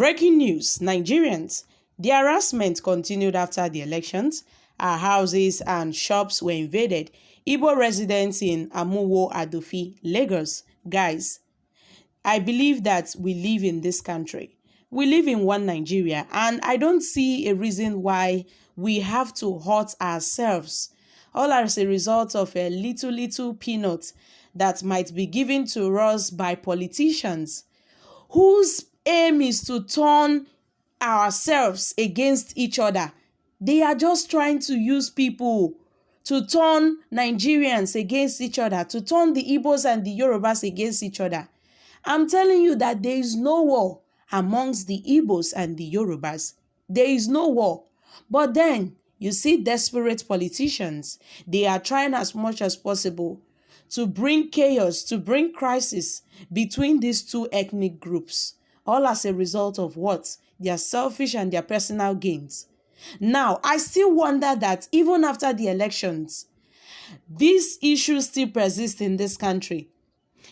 Breaking news, Nigerians. The harassment continued after the elections. Our houses and shops were invaded. Igbo residents in Amuwo, Adofi, Lagos. Guys, I believe that we live in this country. We live in one Nigeria, and I don't see a reason why we have to hurt ourselves, all as a result of a little peanut that might be given to us by politicians whose aim is to turn ourselves against each other. They are just trying to use people to turn Nigerians against each other, to turn the Igbos and the Yorubas against each other. I'm telling you that there is no war amongst the Igbos and the Yorubas. There is no war. But then, you see desperate politicians. They are trying as much as possible to bring chaos, to bring crisis between these two ethnic groups. All as a result of what? Their selfish and their personal gains. Now, I still wonder that even after the elections, these issues still persist in this country.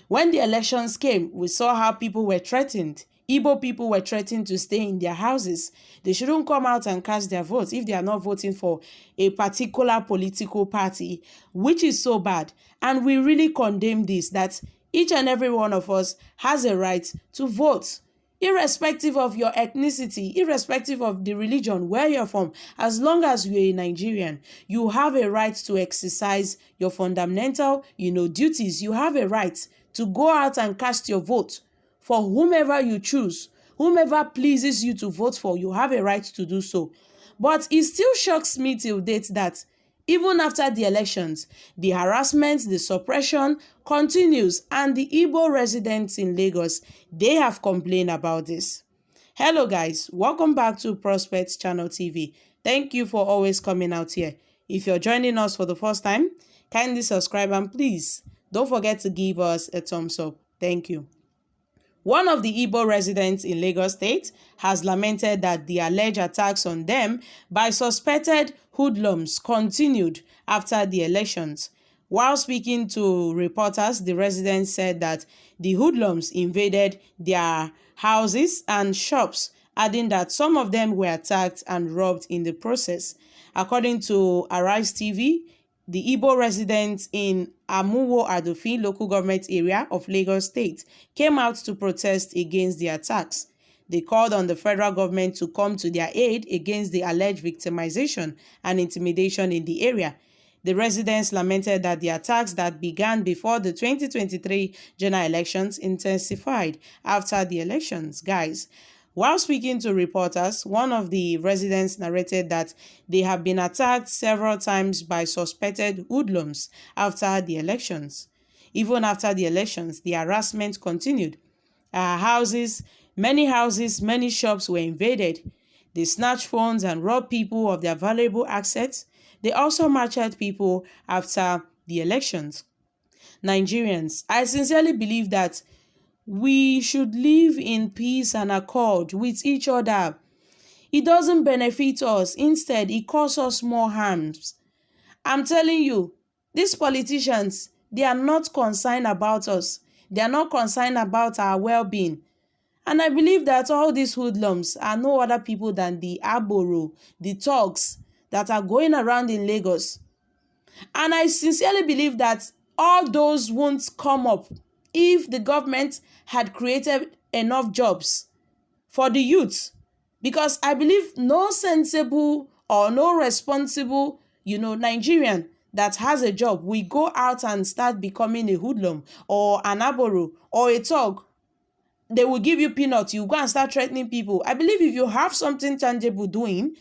When the elections came, we saw how people were threatened. Igbo people were threatened to stay in their houses. They shouldn't come out and cast their votes if they are not voting for a particular political party, which is so bad. And we really condemn this, that each and every one of us has a right to vote, irrespective of your ethnicity, irrespective of the religion, where you're from. As long as you're a Nigerian, you have a right to exercise your fundamental, duties. You have a right to go out and cast your vote for whomever you choose, whomever pleases you to vote for. You have a right to do so. But it still shocks me till date that even after the elections, the harassment, the suppression continues, and the Igbo residents in Lagos, they have complained about this. Hello guys, welcome back to Prospects Channel TV. Thank you for always coming out here. If you're joining us for the first time, kindly subscribe and please don't forget to give us a thumbs up. Thank you. One of the Igbo residents in Lagos State has lamented that the alleged attacks on them by suspected hoodlums continued after the elections. While speaking to reporters, the resident said that the hoodlums invaded their houses and shops, adding that some of them were attacked and robbed in the process. According to Arise TV, the Igbo residents in Amuwo Adofi local government area of Lagos State came out to protest against the attacks. They called on the federal government to come to their aid against the alleged victimization and intimidation in the area. The residents lamented that the attacks that began before the 2023 general elections intensified after the elections. Guys, while speaking to reporters, one of the residents narrated that they have been attacked several times by suspected hoodlums after the elections. Even after the elections, the harassment continued. Many shops were invaded. They snatched phones and robbed people of their valuable assets. They also massacred people after the elections. Nigerians, I sincerely believe that we should live in peace and accord with each other. It doesn't benefit us. Instead, it causes us more harms. I'm telling you, these politicians, they are not concerned about us. They are not concerned about our well-being. And I believe that all these hoodlums are no other people than the Aboro, the thugs that are going around in Lagos. And I sincerely believe that all those won't come up if the government had created enough jobs for the youth. Because I believe no sensible or no responsible, Nigerian that has a job will go out and start becoming a hoodlum or an aboro or a thug. They will give you peanuts. You go and start threatening people. I believe if you have something tangible doing,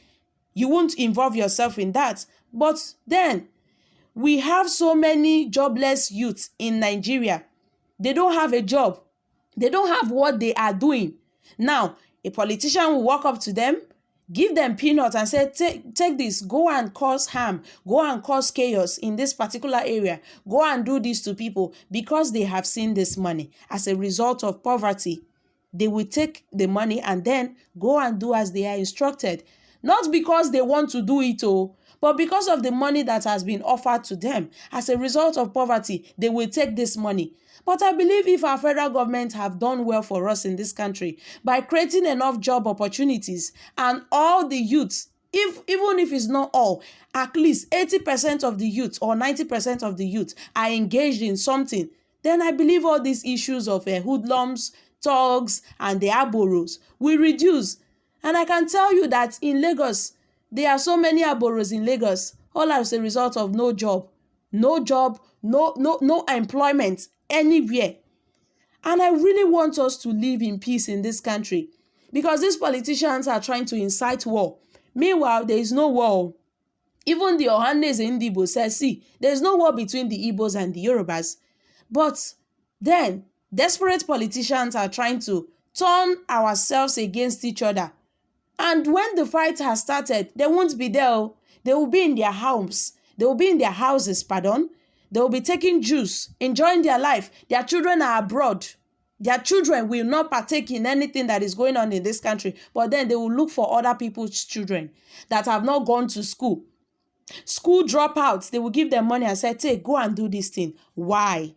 you won't involve yourself in that. But then, we have so many jobless youths in Nigeria. They don't have a job. They don't have what they are doing. Now, a politician will walk up to them, give them peanuts and say, take this, go and cause harm, go and cause chaos in this particular area, go and do this to people because they have seen this money. As a result of poverty, they will take the money and then go and do as they are instructed. Not because they want to do it, But because of the money that has been offered to them as a result of poverty, they will take this money. But I believe if our federal government have done well for us in this country by creating enough job opportunities, and all the youths, even if it's not all, at least 80% of the youth or 90% of the youth are engaged in something, then I believe all these issues of hoodlums, thugs, and the aboros will reduce. And I can tell you that in Lagos, there are so many aboros in Lagos, all as a result of no job, no employment anywhere. And I really want us to live in peace in this country, because these politicians are trying to incite war. Meanwhile, there is no war. Even the Ohanes in Igbo says, see, there is no war between the Igbos and the Yorubas. But then, desperate politicians are trying to turn ourselves against each other. And when the fight has started, they won't be there. They will be in their homes. They will be in their houses, pardon. They will be taking juice, enjoying their life. Their children are abroad. Their children will not partake in anything that is going on in this country. But then they will look for other people's children that have not gone to school. School dropouts, they will give them money and say, take, go and do this thing. Why?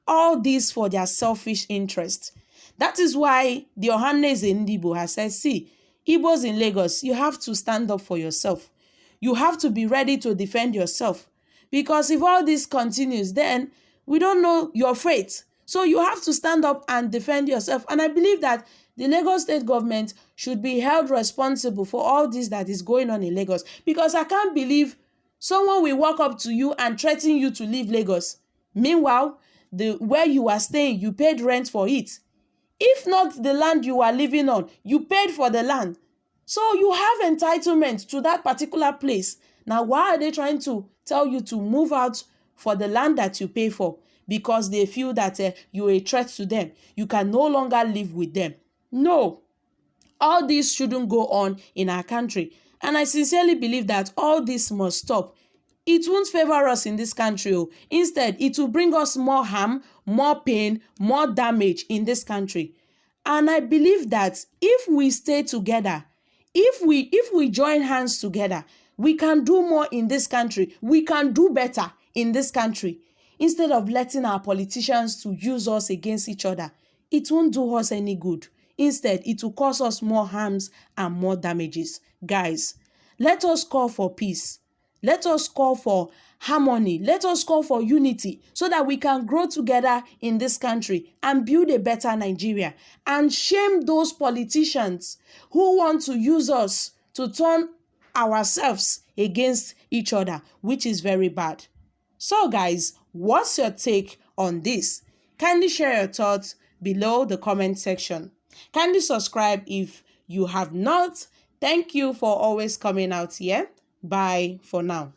All this for their selfish interest. That is why the Ohanes in Igbo has said, see, Igbos in Lagos, you have to stand up for yourself. You have to be ready to defend yourself. Because if all this continues, then we don't know your fate. So you have to stand up and defend yourself. And I believe that the Lagos state government should be held responsible for all this that is going on in Lagos. Because I can't believe someone will walk up to you and threaten you to leave Lagos. Meanwhile, where you are staying, you paid rent for it. If not the land you are living on, you paid for the land. So you have entitlement to that particular place. Now, why are they trying to tell you to move out for the land that you pay for? Because they feel that you're a threat to them. You can no longer live with them. No, all this shouldn't go on in our country. And I sincerely believe that all this must stop. It won't favor us in this country. Instead, it will bring us more harm, more pain, more damage in this country. And I believe that if we stay together, if we join hands together, we can do more in this country. We can do better in this country. Instead of letting our politicians to use us against each other, it won't do us any good. Instead, it will cause us more harms and more damages. Guys, let us call for peace. Let us call for harmony. Let us call for unity so that we can grow together in this country and build a better Nigeria. And shame those politicians who want to use us to turn ourselves against each other, which is very bad. So guys, what's your take on this? Kindly share your thoughts below the comment section. Kindly subscribe if you have not. Thank you for always coming out here. Bye for now.